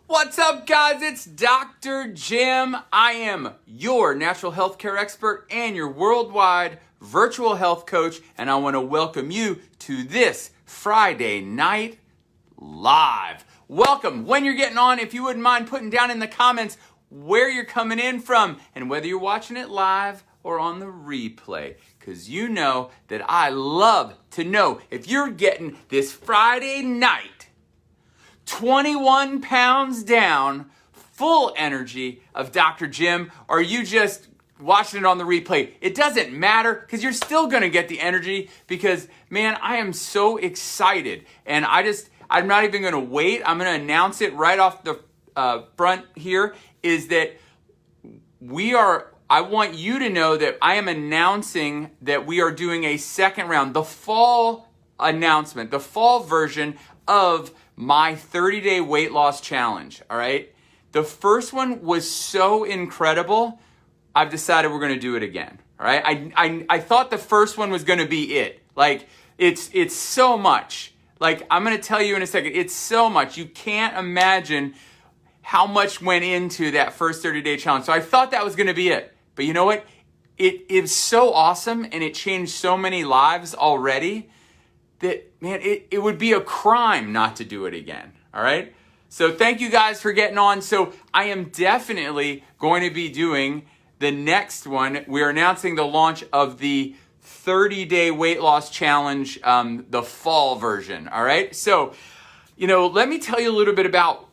What's up, guys? It's Dr. Jim. I am your natural health care expert and your worldwide virtual health coach, and I want to welcome you to this Friday Night Live. Welcome. When you're getting on, if you wouldn't mind putting down in the comments where you're coming in from and whether you're watching it live or on the replay, because you know that I love to know if you're getting this Friday night 21 pounds down, full energy of Dr. Jim, or you just watching it on the replay. It doesn't matter because you're still going to get the energy because, man, I am so excited. And I'm not even going to wait. I'm going to announce it right off the front here is that I want you to know that I am announcing that we are doing a second round, the fall announcement, the fall version of my 30-day weight loss challenge, all right? The first one was so incredible, I've decided we're gonna do it again, all right? I thought the first one was gonna be it. Like, it's so much. Like, I'm gonna tell you in a second, it's so much. You can't imagine how much went into that first 30-day challenge. So I thought that was gonna be it. But you know what? It is so awesome and it changed so many lives already that, man, it would be a crime not to do it again, all right? So thank you guys for getting on. So I am definitely going to be doing the next one. We're announcing the launch of the 30-day weight loss challenge, the fall version, all right? So, let me tell you a little bit about,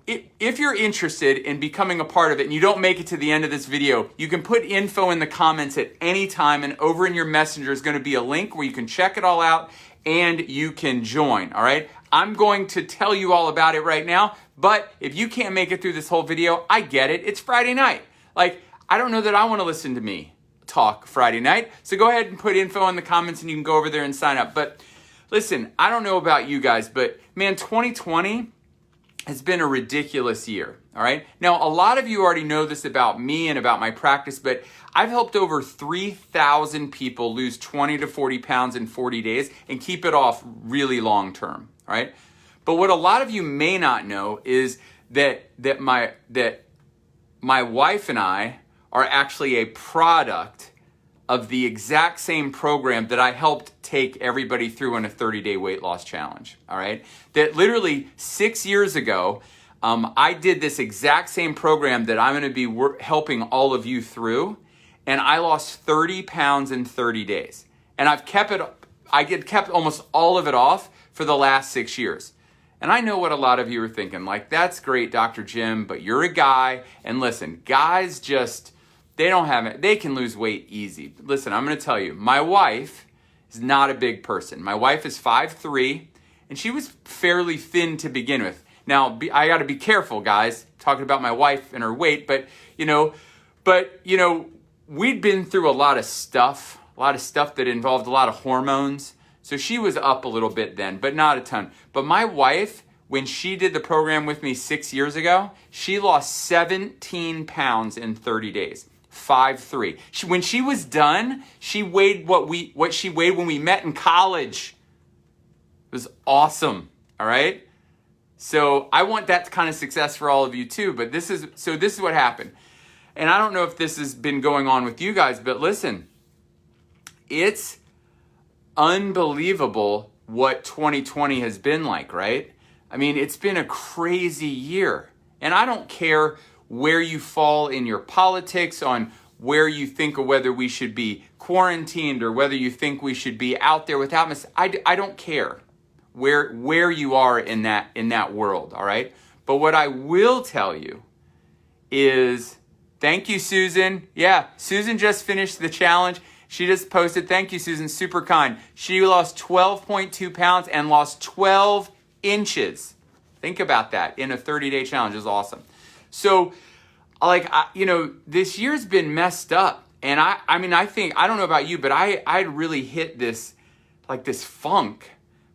if you're interested in becoming a part of it and you don't make it to the end of this video, you can put info in the comments at any time, and over in your messenger is going to be a link where you can check it all out and you can join, all right? I'm going to tell you all about it right now, but if you can't make it through this whole video, I get it. It's Friday night. Like, I don't know that I want to listen to me talk Friday night, so go ahead and put info in the comments and you can go over there and sign up. But listen, I don't know about you guys, but man, 2020 has been a ridiculous year, all right? Now, a lot of you already know this about me and about my practice, but I've helped over 3,000 people lose 20 to 40 pounds in 40 days and keep it off really long term, all right? But what a lot of you may not know is that my wife and I are actually a product of the exact same program that I helped take everybody through in a 30-day weight loss challenge, all right? That literally 6 years ago, I did this exact same program that I'm gonna be helping all of you through, and I lost 30 pounds in 30 days. And I kept almost all of it off for the last 6 years. And I know what a lot of you are thinking, like, that's great, Dr. Jim, but you're a guy, and listen, guys they don't have it. They can lose weight easy. Listen, I'm going to tell you, my wife is not a big person. My wife is 5'3", and she was fairly thin to begin with. Now, I got to be careful, guys, talking about my wife and her weight, but we'd been through a lot of stuff that involved a lot of hormones. So she was up a little bit then, but not a ton. But my wife, when she did the program with me 6 years ago, she lost 17 pounds in 30 days. 5'3". When she was done, she weighed what she weighed when we met in college. It was awesome, all right? So I want that kind of success for all of you too, but this is what happened. And I don't know if this has been going on with you guys, but listen, it's unbelievable what 2020 has been like, right? I mean, it's been a crazy year. And I don't care where you fall in your politics, on where you think of whether we should be quarantined or whether you think we should be out there without masks. I don't care where you are in that world, all right? But what I will tell you is, thank you, Susan. Yeah, Susan just finished the challenge. She just posted, thank you, Susan, super kind. She lost 12.2 pounds and lost 12 inches. Think about that in a 30-day challenge. Is awesome. So, this year's been messed up. And I think, I don't know about you, but I really hit this funk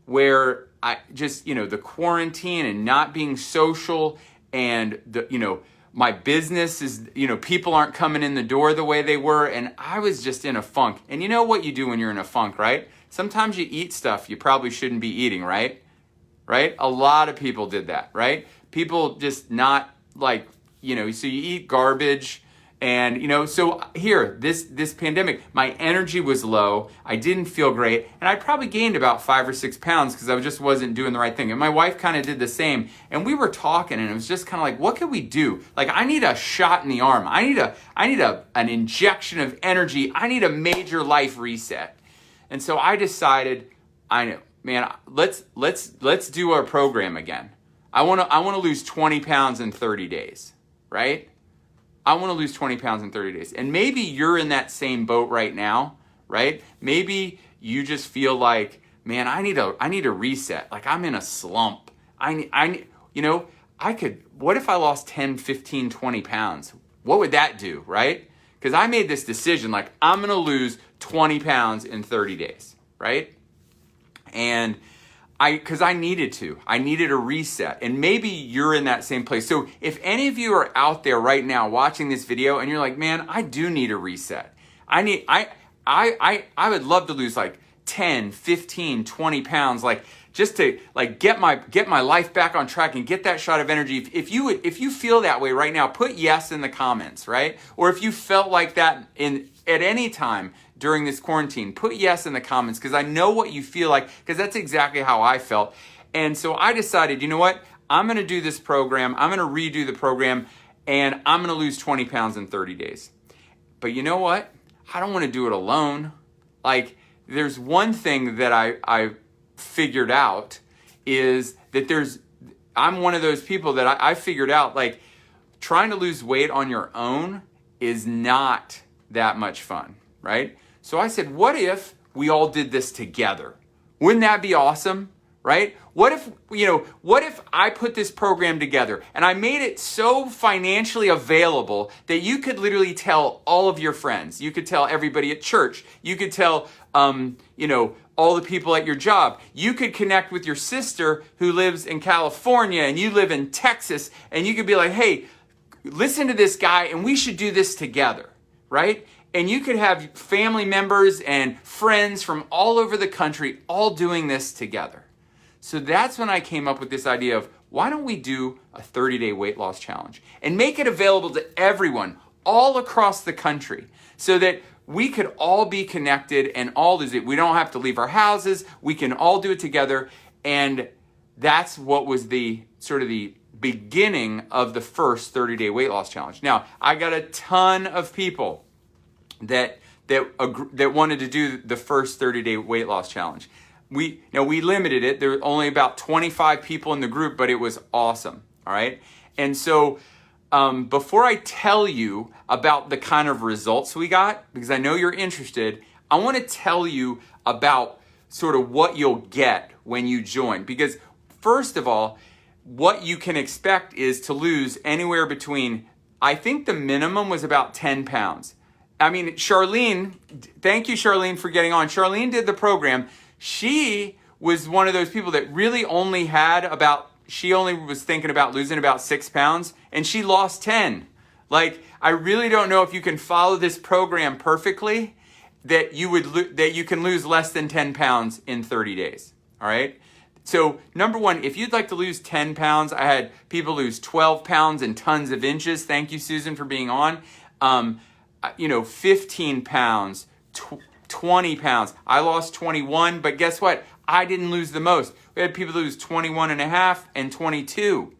where I just, the quarantine and not being social and my business is, people aren't coming in the door the way they were. And I was just in a funk. And you know what you do when you're in a funk, right? Sometimes you eat stuff you probably shouldn't be eating, right? right? A lot of people did that, right? People just not like, so you eat garbage. And, so here, this pandemic, my energy was low. I didn't feel great. And I probably gained about 5 or 6 pounds because I just wasn't doing the right thing. And my wife kind of did the same. And we were talking and it was just kind of like, what can we do? Like, I need a shot in the arm. I need an injection of energy. I need a major life reset. And so I decided, man, let's do our program again. I want to lose 20 pounds in 30 days, right? I want to lose 20 pounds in 30 days. And maybe you're in that same boat right now, right? Maybe you just feel like, man, I need a reset. Like, I'm in a slump. What if I lost 10, 15, 20 pounds? What would that do, right? Because I made this decision, like, I'm going to lose 20 pounds in 30 days, right? And because I needed a reset. And maybe you're in that same place. So if any of you are out there right now watching this video and you're like, man, I do need a reset. I would love to lose like 10, 15, 20 pounds, like just to like get my life back on track and get that shot of energy. If you feel that way right now, put yes in the comments, right? Or if you felt like that at any time during this quarantine, put yes in the comments, because I know what you feel like, because that's exactly how I felt. And so I decided, you know what? I'm going to do this program. I'm going to redo the program, and I'm going to lose 20 pounds in 30 days. But you know what? I don't want to do it alone. Like, there's one thing that I figured out is that I'm one of those people that I figured out, like, trying to lose weight on your own is not that much fun, right? So I said, what if we all did this together? Wouldn't that be awesome, right? What if I put this program together and I made it so financially available that you could literally tell all of your friends, you could tell everybody at church, you could tell, all the people at your job. You could connect with your sister who lives in California and you live in Texas, and you could be like, hey, listen to this guy and we should do this together, right? And you could have family members and friends from all over the country all doing this together. So that's when I came up with this idea of, why don't we do a 30-day weight loss challenge and make it available to everyone all across the country so that we could all be connected and all lose it. We don't have to leave our houses. We can all do it together. And that's what was the sort of the beginning of the first 30-day weight loss challenge. Now, I got a ton of people that wanted to do the first 30-day weight loss challenge. We limited it. There were only about 25 people in the group, but it was awesome. All right. And so before I tell you about the kind of results we got, because I know you're interested, I want to tell you about sort of what you'll get when you join. Because first of all, what you can expect is to lose anywhere between, I think the minimum was about 10 pounds. I mean, Charlene, thank you, Charlene, for getting on. Charlene did the program. She was one of those people that really only she only was thinking about losing about 6 pounds, and she lost 10. Like, I really don't know if you can follow this program perfectly, that you can lose less than 10 pounds in 30 days. All right. So number one, if you'd like to lose 10 pounds, I had people lose 12 pounds and tons of inches. Thank you, Susan, for being on. 15 pounds, 20 pounds. I lost 21, but guess what? I didn't lose the most. We had people lose 21 and a half and 22.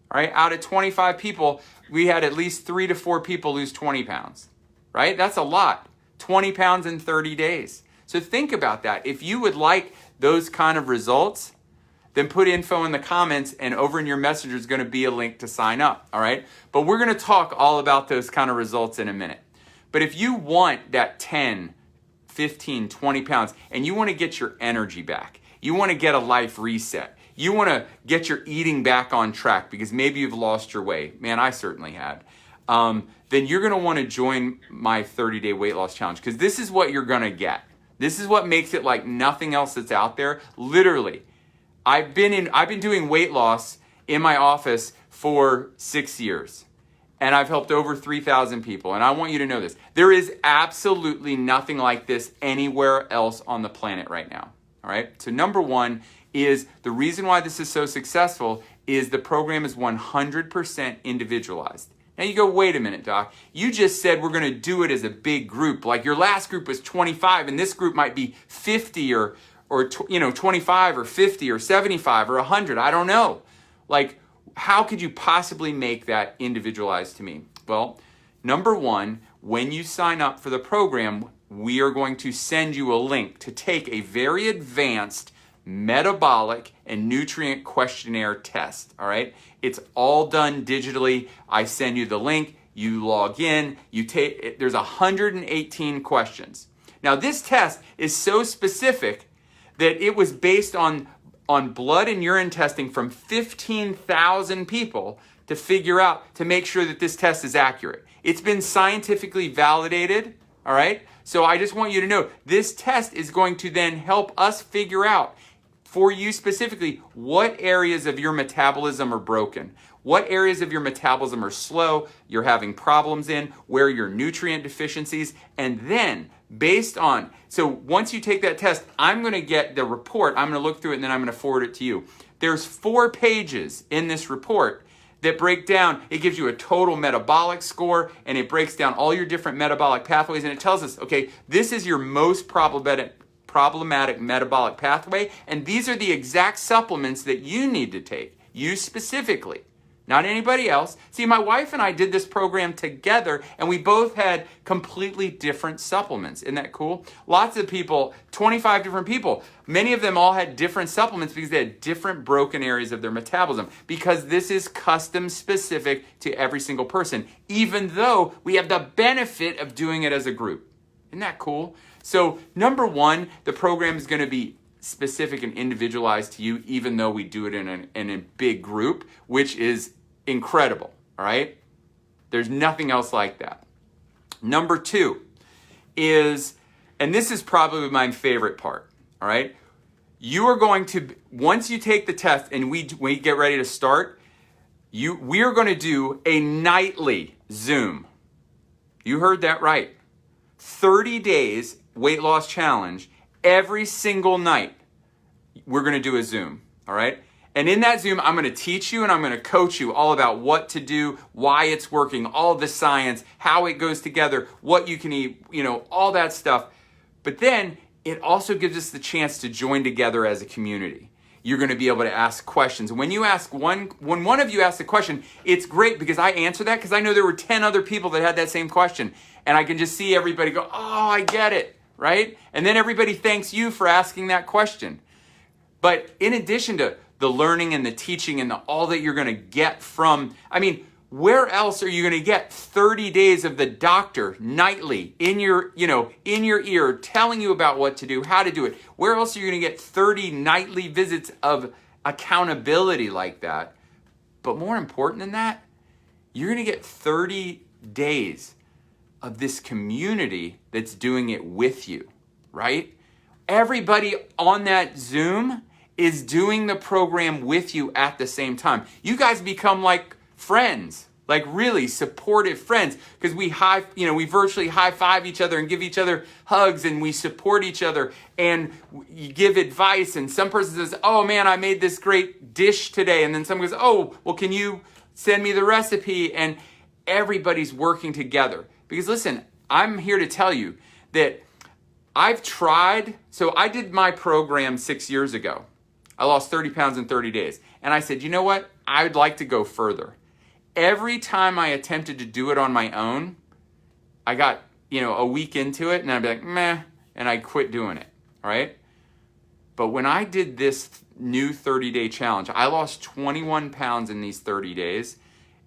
All right. Out of 25 people, we had at least 3 to 4 people lose 20 pounds, right? That's a lot. 20 pounds in 30 days. So think about that. If you would like those kind of results, then put info in the comments, and over in your messenger is going to be a link to sign up. All right. But we're going to talk all about those kind of results in a minute. But if you want that 10, 15, 20 pounds, and you want to get your energy back, you want to get a life reset, you want to get your eating back on track because maybe you've lost your way. Man, I certainly had. Then you're going to want to join my 30-day weight loss challenge, because this is what you're going to get. This is what makes it like nothing else that's out there. Literally, I've been doing weight loss in my office for 6 years, and I've helped over 3,000 people. And I want you to know this. There is absolutely nothing like this anywhere else on the planet right now. All right. So number one, is the reason why this is so successful is the program is 100% individualized. Now you go, wait a minute, Doc. You just said we're going to do it as a big group. Like your last group was 25 and this group might be 50 or 25 or 50 or 75 or 100. I don't know. Like, how could you possibly make that individualized to me? Well, number one, when you sign up for the program, we are going to send you a link to take a very advanced metabolic and nutrient questionnaire test, all right? It's all done digitally. I send you the link, you log in, there's 118 questions. Now this test is so specific that it was based on blood and urine testing from 15,000 people to make sure that this test is accurate. It's been scientifically validated, all right? So I just want you to know, this test is going to then help us figure out for you specifically what areas of your metabolism are broken, what areas of your metabolism are slow, you're having problems in, where your nutrient deficiencies, and then so once you take that test, I'm going to get the report, I'm going to look through it, and then I'm going to forward it to you. There's 4 pages in this report that break down, it gives you a total metabolic score, and it breaks down all your different metabolic pathways, and it tells us, okay, this is your most problematic metabolic pathway, and these are the exact supplements that you need to take, you specifically, not anybody else. See, my wife and I did this program together, and we both had completely different supplements. Isn't that cool? Lots of people, 25 different people, many of them all had different supplements because they had different broken areas of their metabolism, because this is custom specific to every single person, even though we have the benefit of doing it as a group. Isn't that cool? So number one, the program is going to be specific and individualized to you, even though we do it in a big group, which is incredible, all right? There's nothing else like that. Number two is, and this is probably my favorite part, all right? You are going to, once you take the test and we get ready to start, we are going to do a nightly Zoom. You heard that right. 30 days weight loss challenge. Every single night, we're going to do a Zoom, all right? And in that Zoom, I'm going to teach you and I'm going to coach you all about what to do, why it's working, all the science, how it goes together, what you can eat, all that stuff. But then it also gives us the chance to join together as a community. You're going to be able to ask questions. When one of you asks a question, it's great because I answer that because I know there were 10 other people that had that same question. And I can just see everybody go, oh, I get it, right? And then everybody thanks you for asking that question. But in addition to the learning and the teaching and all that you're going to get from, where else are you going to get 30 days of the doctor nightly in your ear telling you about what to do, how to do it? Where else are you going to get 30 nightly visits of accountability like that? But more important than that, you're going to get 30 days of this community that's doing it with you, right? Everybody on that Zoom is doing the program with you at the same time. You guys become like friends, like really supportive friends, because we virtually high five each other and give each other hugs, and we support each other, and you give advice, and some person says, oh man, I made this great dish today, and then someone goes, oh, well, can you send me the recipe? And everybody's working together. Because listen, I'm here to tell you that I've tried, so I did my program 6 years ago. I lost 30 pounds in 30 days. And I said, you know what? I would like to go further. Every time I attempted to do it on my own, I got, a week into it and I'd be like, meh, and I'd quit doing it, all right? But when I did this new 30-day challenge, I lost 21 pounds in these 30 days.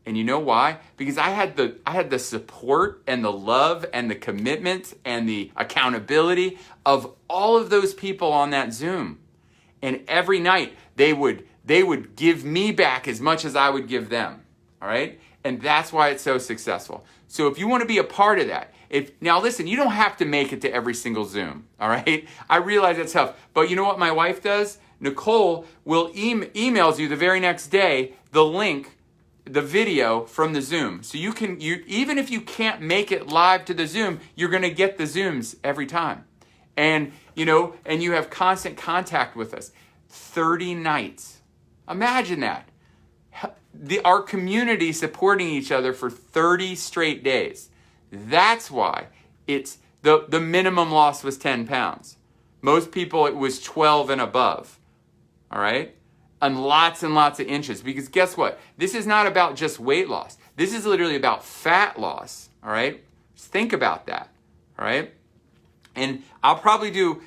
And you know why? Because I had the support and the love and the commitment and the accountability of all of those people on that Zoom. And every night they would give me back as much as I would give them. All right? And that's why it's so successful. So if you want to be a part of that, now listen, you don't have to make it to every single Zoom. All right? I realize it's tough. But you know what my wife does? Nicole will emails you the very next day the link, the video from the Zoom. So you even if you can't make it live to the Zoom, you're going to get the Zooms every time. And you have constant contact with us. 30 nights. Imagine that. Our community supporting each other for 30 straight days. That's why it's the minimum loss was 10 pounds. Most people, it was 12 and above. All right? And lots of inches. Because guess what? This is not about just weight loss. This is literally about fat loss. All right? Just think about that. All right? And I'm going to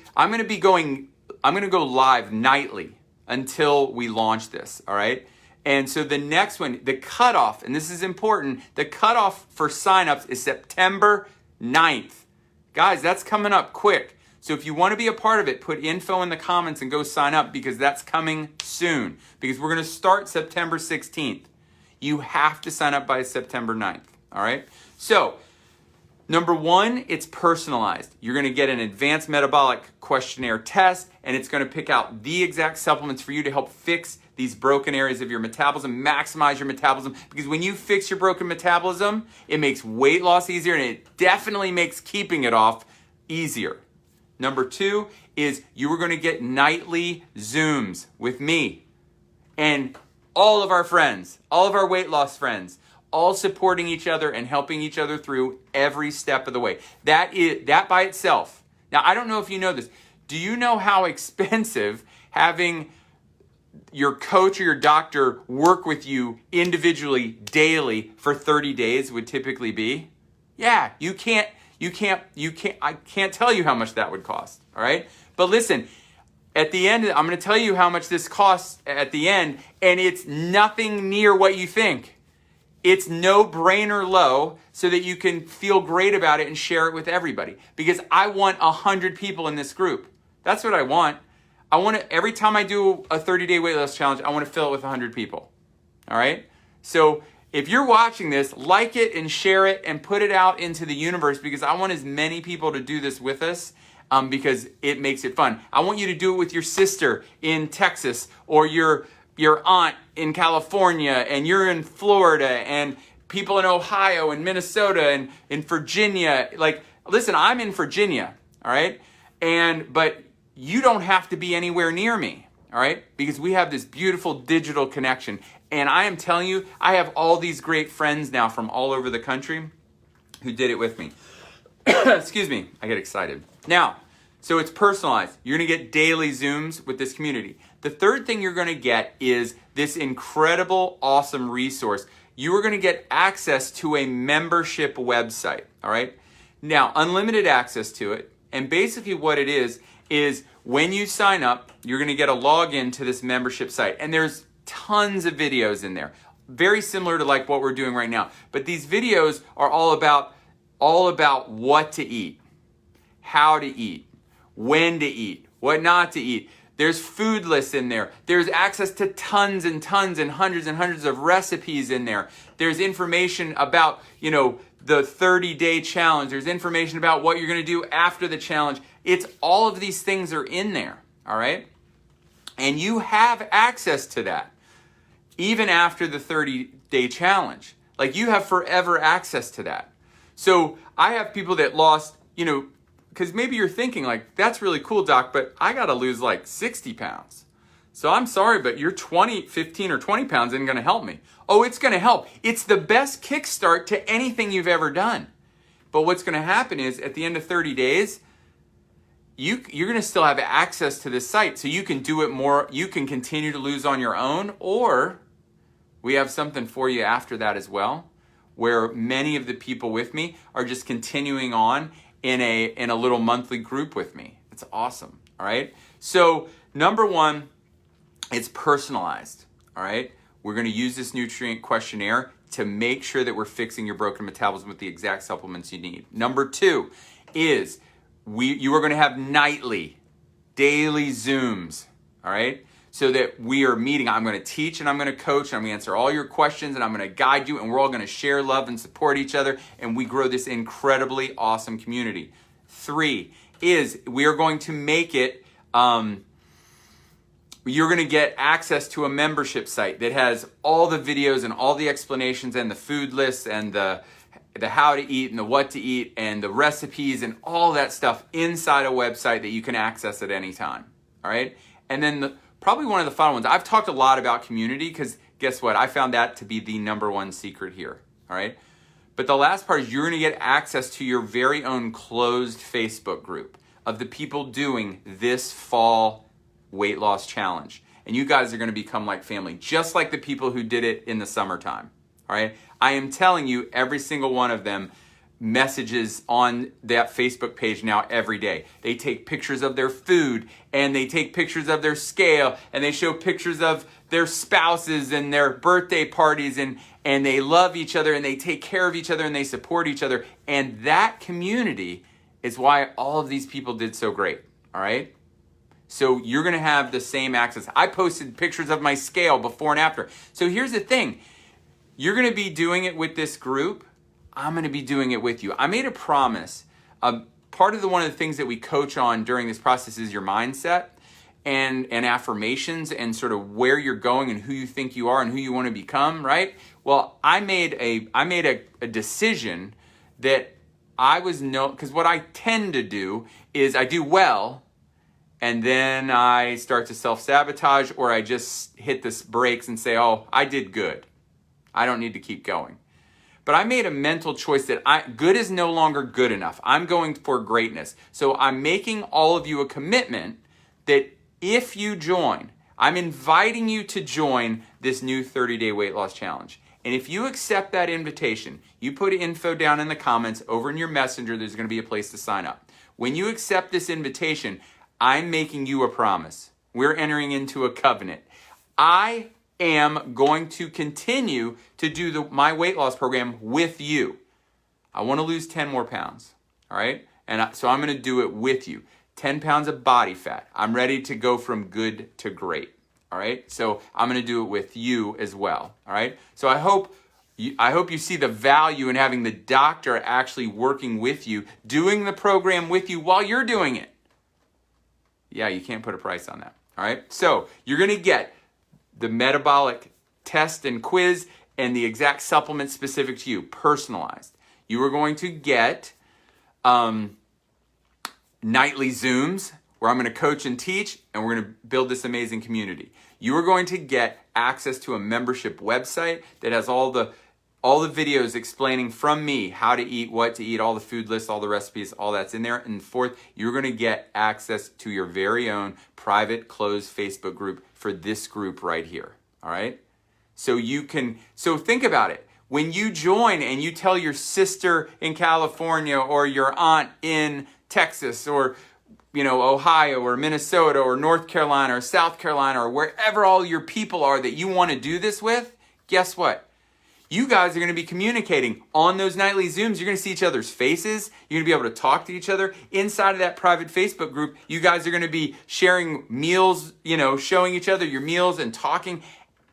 go live nightly until we launch this. All right? And so the next one, the cutoff, and this is important, the cutoff for signups is September 9th. Guys, that's coming up quick. So if you want to be a part of it, put info in the comments and go sign up, because that's coming soon. Because we're going to start September 16th. You have to sign up by September 9th. All right? So, number one, it's personalized. You're going to get an advanced metabolic questionnaire test, and it's going to pick out the exact supplements for you to help fix these broken areas of your metabolism, maximize your metabolism. Because when you fix your broken metabolism, it makes weight loss easier, and it definitely makes keeping it off easier. Number two is you are going to get nightly Zooms with me and all of our friends, all of our weight loss friends, all supporting each other and helping each other through every step of the way. That by itself. Now, I don't know if you know this. Do you know how expensive having your coach or your doctor work with you individually daily for 30 days would typically be? Yeah, I can't tell you how much that would cost, all right? But listen, at the end, I'm going to tell you how much this costs at the end, and it's nothing near what you think. It's no-brainer low so that you can feel great about it and share it with everybody. Because I want 100 people in this group. That's what I want. Every time I do a 30-day weight loss challenge, I want to fill it with 100 people, all right? So if you're watching this, like it and share it and put it out into the universe, because I want as many people to do this with us because it makes it fun. I want you to do it with your sister in Texas, or your aunt in California, and you're in Florida, and people in Ohio and Minnesota and in Virginia. Like, listen, I'm in Virginia, all right? But you don't have to be anywhere near me, all right? Because we have this beautiful digital connection. And I am telling you, I have all these great friends now from all over the country who did it with me. Excuse me, I get excited. Now, so it's personalized. You're going to get daily Zooms with this community. The third thing you're going to get is this incredible, awesome resource. You are going to get access to a membership website, all right? Now, unlimited access to it. And basically what it is when you sign up, you're going to get a login to this membership site. And there's tons of videos in there, very similar to like what we're doing right now. But these videos are all about what to eat, how to eat, when to eat, what not to eat. There's food lists in there. There's access to tons and tons and hundreds of recipes in there. There's information about, the 30-day challenge. There's information about what you're going to do after the challenge. It's all of these things are in there, all right? And you have access to that even after the 30-day challenge. Like, you have forever access to that. So I have people that lost, because maybe you're thinking like, that's really cool, Doc, but I got to lose like 60 pounds. So I'm sorry, but your 15 or 20 pounds isn't going to help me. Oh, it's going to help. It's the best kickstart to anything you've ever done. But what's going to happen is at the end of 30 days, you're going to still have access to this site. So you can do it more. You can continue to lose on your own, or we have something for you after that as well, where many of the people with me are just continuing on in a little monthly group with me. It's awesome. All right. So number one, it's personalized. All right. We're going to use this nutrient questionnaire to make sure that we're fixing your broken metabolism with the exact supplements you need. Number two is you are going to have nightly, daily Zooms. All right. So that we are meeting. I'm going to teach and I'm going to coach and I'm going to answer all your questions and I'm going to guide you, and we're all going to share love and support each other, and we grow this incredibly awesome community. Three is we are going to make it, you're going to get access to a membership site that has all the videos and all the explanations and the food lists and the how to eat and the what to eat and the recipes and all that stuff inside a website that you can access at any time. All right. And then probably one of the fun ones. I've talked a lot about community because guess what? I found that to be the number one secret here, all right? But the last part is you're going to get access to your very own closed Facebook group of the people doing this fall weight loss challenge. And you guys are going to become like family, just like the people who did it in the summertime, all right? I am telling you, every single one of them messages on that Facebook page now every day. They take pictures of their food, and they take pictures of their scale, and they show pictures of their spouses and their birthday parties, and they love each other, and they take care of each other, and they support each other. And that community is why all of these people did so great, all right? So you're going to have the same access. I posted pictures of my scale before and after. So here's the thing. You're going to be doing it with this group. I'm going to be doing it with you. I made a promise. Part of one of the things that we coach on during this process is your mindset and affirmations and sort of where you're going and who you think you are and who you want to become, right? Well, I made a decision that because what I tend to do is I do well, and then I start to self-sabotage, or I just hit the brakes and say, oh, I did good. I don't need to keep going. But I made a mental choice that good is no longer good enough. I'm going for greatness. So I'm making all of you a commitment that if you join, I'm inviting you to join this new 30-day weight loss challenge. And if you accept that invitation, you put info down in the comments over in your messenger, there's going to be a place to sign up. When you accept this invitation, I'm making you a promise. We're entering into a covenant. I am going to continue to do my weight loss program with you. I want to lose 10 more pounds, all right? So I'm going to do it with you. 10 pounds of body fat. I'm ready to go from good to great, all right? So I'm going to do it with you as well, all right? So I hope you see the value in having the doctor actually working with you, doing the program with you while you're doing it. Yeah, you can't put a price on that, all right? So you're going to get the metabolic test and quiz and the exact supplement specific to you, personalized. You are going to get nightly Zooms where I'm going to coach and teach, and we're going to build this amazing community. You are going to get access to a membership website that has all the videos explaining from me how to eat, what to eat, all the food lists, all the recipes, all that's in there. And fourth, you're going to get access to your very own private closed Facebook group for this group right here. All right? So think about it. When you join and you tell your sister in California or your aunt in Texas or Ohio or Minnesota or North Carolina or South Carolina or wherever all your people are that you want to do this with, guess what? You guys are going to be communicating on those nightly Zooms. You're going to see each other's faces. You're going to be able to talk to each other. Inside of that private Facebook group, you guys are going to be sharing meals, showing each other your meals and talking.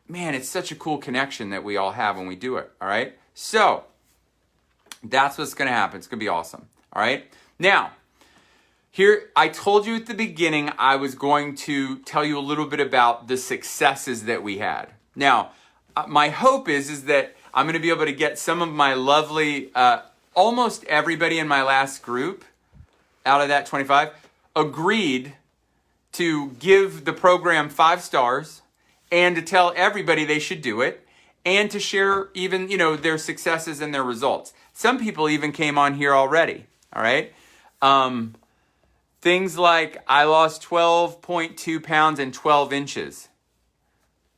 Man, it's such a cool connection that we all have when we do it, all right? So that's what's going to happen. It's going to be awesome, all right? Now, here, I told you at the beginning I was going to tell you a little bit about the successes that we had. Now, my hope is that I'm going to be able to get some of my lovely, almost everybody in my last group, out of that 25, agreed to give the program 5 stars and to tell everybody they should do it and to share even, their successes and their results. Some people even came on here already, all right? Things like I lost 12.2 pounds and 12 inches.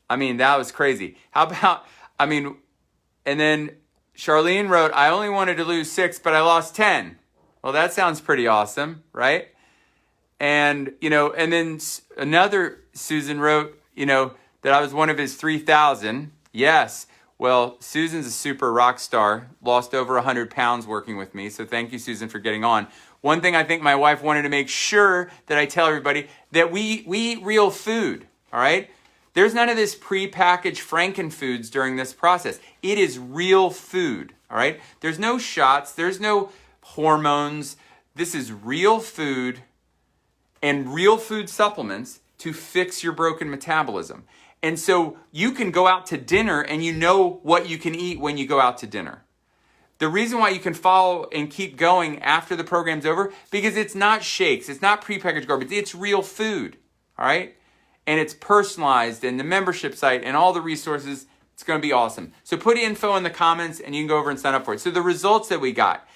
I mean, that was crazy. How about, and then Charlene wrote, I only wanted to lose 6, but I lost 10. Well, that sounds pretty awesome, right? And, and then another Susan wrote, that I was one of his 3,000. Yes. Well, Susan's a super rock star, lost over 100 pounds working with me. So thank you, Susan, for getting on. One thing I think my wife wanted to make sure that I tell everybody that we eat real food, all right? There's none of this prepackaged Frankenfoods during this process. It is real food, all right? There's no shots. There's no hormones. This is real food and real food supplements to fix your broken metabolism. And so you can go out to dinner and you know what you can eat when you go out to dinner. The reason why you can follow and keep going after the program's over, because it's not shakes. It's not prepackaged garbage. It's real food, all right? and it's personalized, and the membership site and all the resources. It's going to be awesome. So put info in the comments and you can go over and sign up for it. So the results that we got,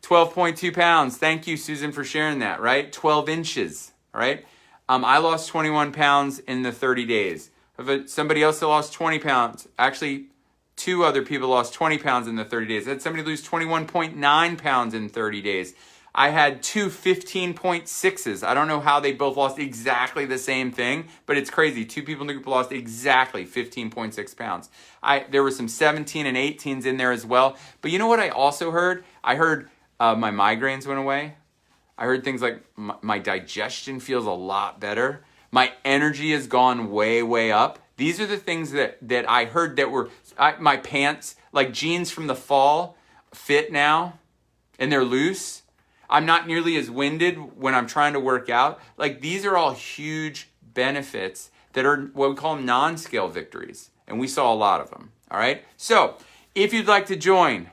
12.2 pounds. Thank you, Susan, for sharing that, right? 12 inches, all right? I lost 21 pounds in the 30 days. Somebody else that lost 20 pounds. Actually, 2 other people lost 20 pounds in the 30 days. I had somebody lose 21.9 pounds in 30 days. I had 2 15.6s. I don't know how they both lost exactly the same thing, but it's crazy. 2 people in the group lost exactly 15.6 pounds. There were some 17 and 18s in there as well. But you know what I also heard? I heard my migraines went away. I heard things like my digestion feels a lot better. My energy has gone way, way up. These are the things that I heard that were, my pants, like jeans from the fall, fit now, and they're loose. I'm not nearly as winded when I'm trying to work out. Like, these are all huge benefits that are what we call non-scale victories. And we saw a lot of them, all right? So if you'd like to join,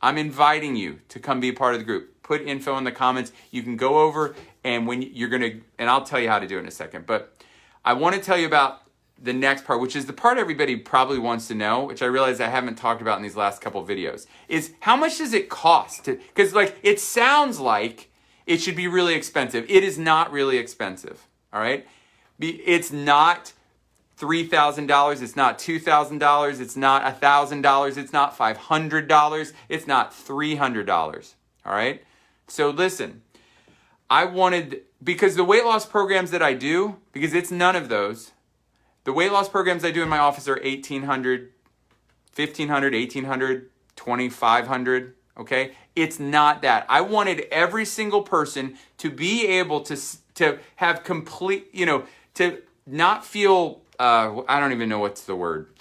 I'm inviting you to come be a part of the group. Put info in the comments. You can go over and and I'll tell you how to do it in a second. But I want to tell you about the next part, which is the part everybody probably wants to know, which I realize I haven't talked about in these last couple videos, is how much does it cost? Because it sounds like it should be really expensive. It is not really expensive, all right? It's not $3,000. It's not $2,000. It's not $1,000. It's not $500. It's not $300, all right? So listen, because the weight loss programs that I do, because it's none of those, the weight loss programs I do in my office are $1,800, $1,500, $1,800, $2,500, okay? It's not that. I wanted every single person to be able to have complete, to not feel, I don't even know what's the word,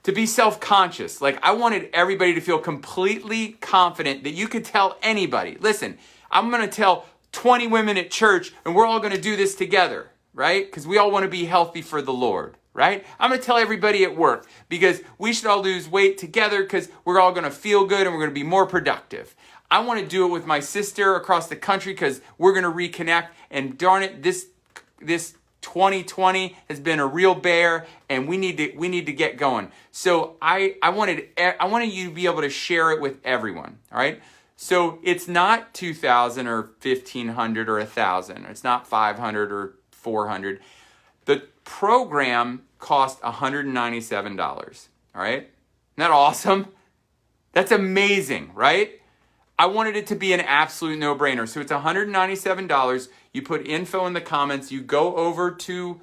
to be self-conscious. Like, I wanted everybody to feel completely confident that you could tell anybody, listen, I'm going to tell 20 women at church and we're all going to do this together, right? Because we all want to be healthy for the Lord. Right? I'm going to tell everybody at work because we should all lose weight together because we're all going to feel good and we're going to be more productive. I want to do it with my sister across the country because we're going to reconnect. And darn it, this 2020 has been a real bear and we need to get going. So I wanted you to be able to share it with everyone. All right. So it's not 2,000 or 1,500 or 1,000. It's not 500 or 400. The program cost $197, all right? Isn't that awesome? That's amazing, right? I wanted it to be an absolute no-brainer. So it's $197. You put info in the comments. You go over to,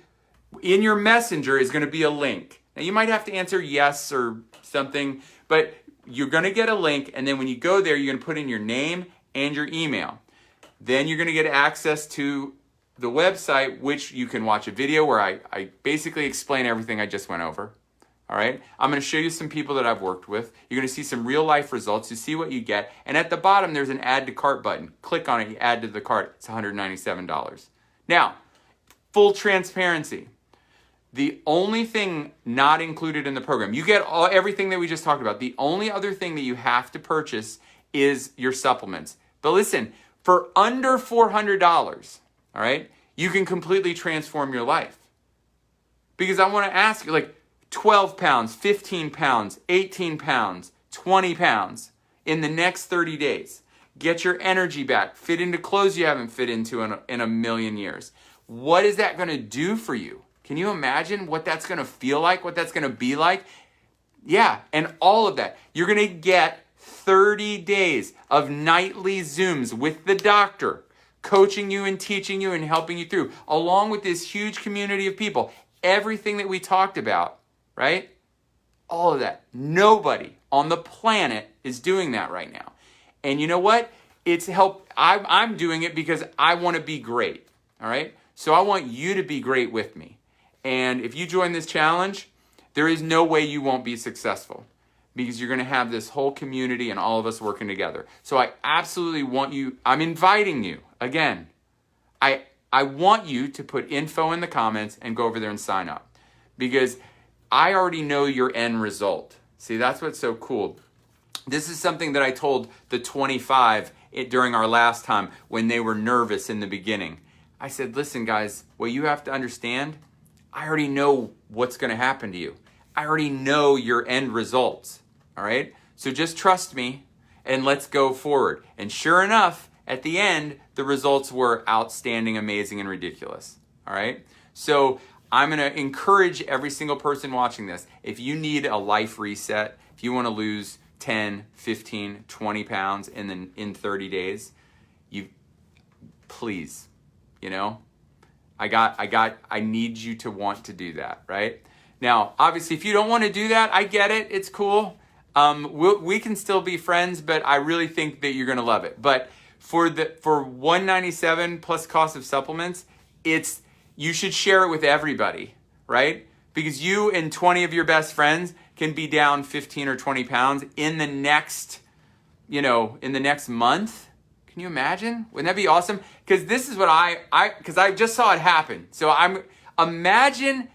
in your messenger is going to be a link. Now, you might have to answer yes or something, but you're going to get a link, and then when you go there, you're going to put in your name and your email. Then you're going to get access to the website, which you can watch a video where I basically explain everything I just went over. All right. I'm going to show you some people that I've worked with. You're going to see some real life results. You see what you get. And at the bottom, there's an add to cart button. Click on it. You add to the cart. It's $197. Now, full transparency. The only thing not included in the program, you get everything that we just talked about. The only other thing that you have to purchase is your supplements. But listen, for under $400, all right, you can completely transform your life. Because I want to ask you, like, 12 pounds, 15 pounds, 18 pounds, 20 pounds in the next 30 days. Get your energy back. Fit into clothes you haven't fit into in a million years. What is that going to do for you? Can you imagine what that's going to feel like, what that's going to be like? Yeah, and all of that. You're going to get 30 days of nightly Zooms with the doctor, coaching you and teaching you and helping you through, along with this huge community of people. Everything that we talked about, right? All of that. Nobody on the planet is doing that right now. And you know what? It's I'm doing it because I want to be great, all right? So I want you to be great with me. And if you join this challenge, there is no way you won't be successful because you're going to have this whole community and all of us working together. So I absolutely want you, I'm inviting you, again, I want you to put info in the comments and go over there and sign up because I already know your end result. See, that's what's so cool. This is something that I told the 25 during our last time when they were nervous in the beginning. I said, listen, guys, what you have to understand, I already know what's going to happen to you. I already know your end results. All right? So just trust me and let's go forward. And sure enough, at the end, the results were outstanding, amazing, and ridiculous. All right? So I'm going to encourage every single person watching this. If you need a life reset, if you want to lose 10, 15, 20 pounds in 30 days, please, I need you to want to do that, right? Now, obviously, if you don't want to do that, I get it. It's cool. We can still be friends, but I really think that you're going to love it. But for $197 plus cost of supplements, you should share it with everybody, right? Because you and 20 of your best friends can be down 15 or 20 pounds in the next month. Can you imagine? Wouldn't that be awesome? Because this is what because I just saw it happen. So imagine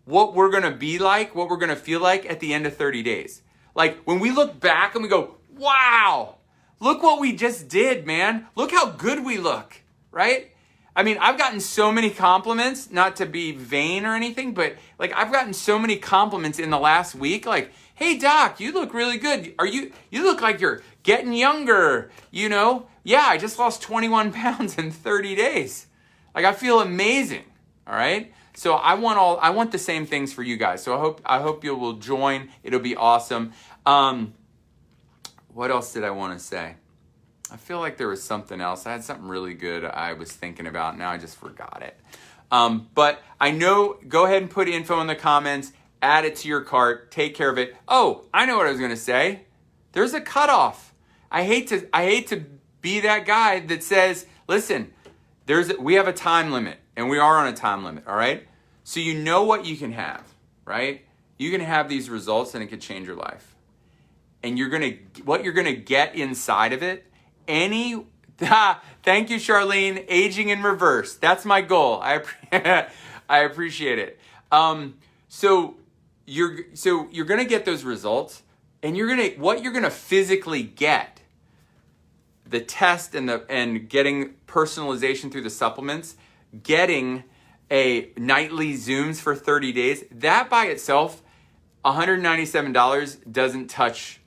what we're going to be like, what we're going to feel like at the end of 30 days. Like when we look back and we go, wow, look what we just did, man. Look how good we look, right? I mean, I've gotten so many compliments, not to be vain or anything, but like I've gotten so many compliments in the last week, like, hey doc, you look really good. You look like you're getting younger, Yeah, I just lost 21 pounds in 30 days. Like I feel amazing. All right? So I want the same things for you guys. So I hope you will join. It'll be awesome. What else did I want to say? I feel like there was something else. I had something really good I was thinking about. Now I just forgot it. But I know, go ahead and put info in the comments. Add it to your cart. Take care of it. Oh, I know what I was going to say. There's a cutoff. I hate to be that guy that says, listen, we have a time limit, and we are on a time limit, all right? So you know what you can have, right? You can have these results, and it could change your life. And what you're gonna get inside of it, thank you, Charlene, aging in reverse. That's my goal. I appreciate it. So you're gonna get those results, and what you're gonna physically get, the test and getting personalization through the supplements, getting a nightly Zooms for 30 days, that by itself, $197 doesn't touch,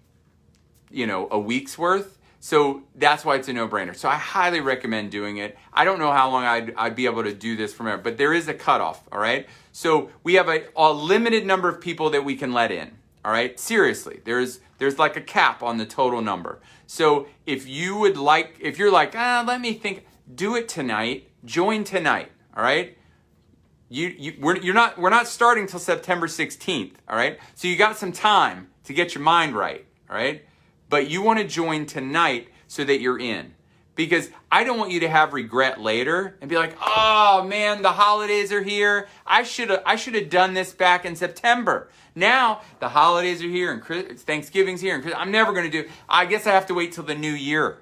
a week's worth. So that's why it's a no-brainer. So I highly recommend doing it. I don't know how long I'd be able to do this from there, but there is a cutoff, all right? So we have a limited number of people that we can let in, all right? Seriously, there's like a cap on the total number. So if you're like, let me think, do it tonight, join tonight, all right? We're not starting till September 16th, all right? So you got some time to get your mind right, all right? But you want to join tonight so that you're in. Because I don't want you to have regret later and be like, oh man, the holidays are here. I should have done this back in September. Now the holidays are here and Thanksgiving's here and I'm never going to do. I guess I have to wait till the new year,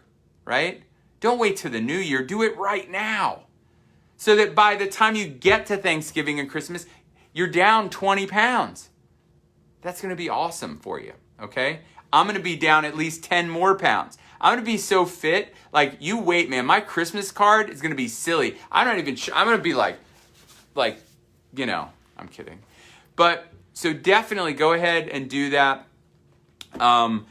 right? Don't wait till the new year. Do it right now. So that by the time you get to Thanksgiving and Christmas, you're down 20 pounds. That's going to be awesome for you, okay? I'm going to be down at least 10 more pounds. I'm going to be so fit. Like, you wait, man. My Christmas card is going to be silly. I'm going to be like, I'm kidding. But, so definitely go ahead and do that. My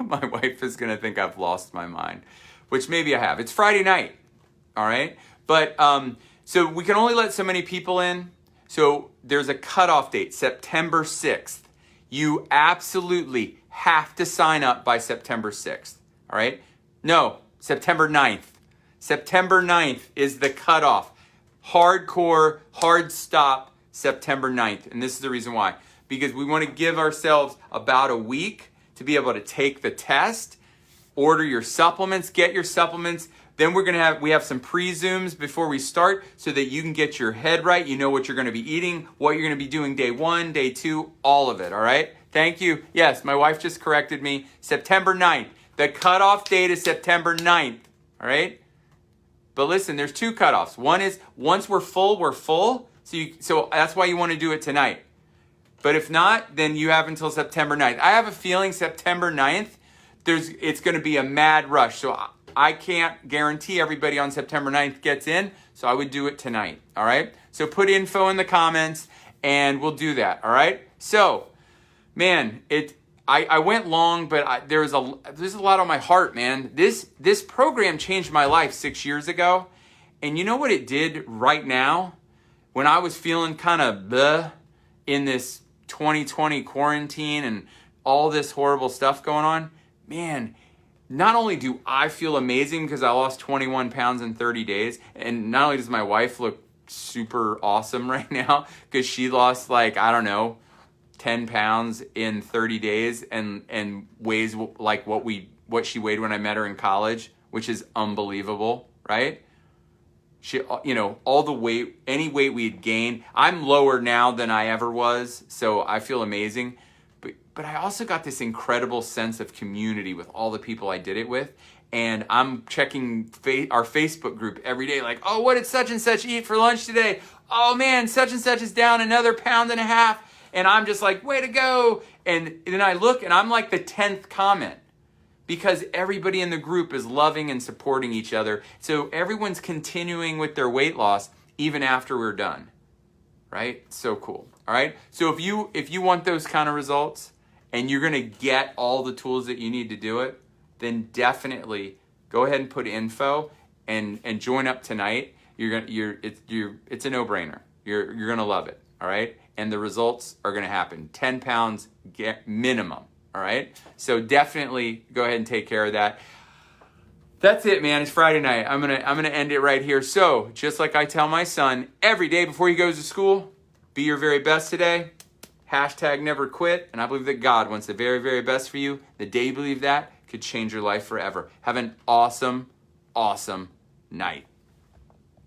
wife is going to think I've lost my mind, which maybe I have. It's Friday night, all right? But, so we can only let so many people in. So there's a cutoff date, September 6th. You absolutely have to sign up by September 6th, all right? No, September 9th. September 9th is the cutoff. Hardcore, hard stop, September 9th. And this is the reason why. Because we want to give ourselves about a week to be able to take the test, order your supplements, get your supplements. Then we have some pre-Zooms before we start so that you can get your head right. You know what you're going to be eating, what you're going to be doing day 1, day 2, all of it, all right? Thank you. Yes, my wife just corrected me. September 9th. The cutoff date is September 9th, all right? But listen, there's 2 cutoffs. One is once we're full, we're full. So that's why you want to do it tonight. But if not, then you have until September 9th. I have a feeling September 9th, it's going to be a mad rush. So I can't guarantee everybody on September 9th gets in, so I would do it tonight, all right? So put info in the comments and we'll do that. All right. So, man, I went long, but there's a lot on my heart, man. This program changed my life 6 years ago. And you know what it did right now? When I was feeling kind of bleh in this 2020 quarantine and all this horrible stuff going on, man, not only do I feel amazing because I lost 21 pounds in 30 days, and not only does my wife look super awesome right now because she lost like, I don't know, 10 pounds in 30 days and weighs like what she weighed when I met her in college, which is unbelievable, right? She, you know, all the weight, any weight we had gained. I'm lower now than I ever was, so I feel amazing. But I also got this incredible sense of community with all the people I did it with. And I'm checking our Facebook group every day, like, oh, what did such and such eat for lunch today? Oh man, such and such is down another 1.5 pounds. And I'm just like, way to go. And then I look and I'm like the 10th comment because everybody in the group is loving and supporting each other. So everyone's continuing with their weight loss even after we're done, right? So cool. All right. So if you want those kind of results and you're going to get all the tools that you need to do it, then definitely go ahead and put info and join up tonight. It's a no-brainer. You're going to love it. All right. And the results are going to happen. 10 pounds minimum. All right. So definitely go ahead and take care of that. That's it, man. It's Friday night. I'm gonna end it right here. So just like I tell my son every day before he goes to school, be your very best today. Hashtag never quit. And I believe that God wants the very, very best for you. The day you believe that could change your life forever. Have an awesome, awesome night.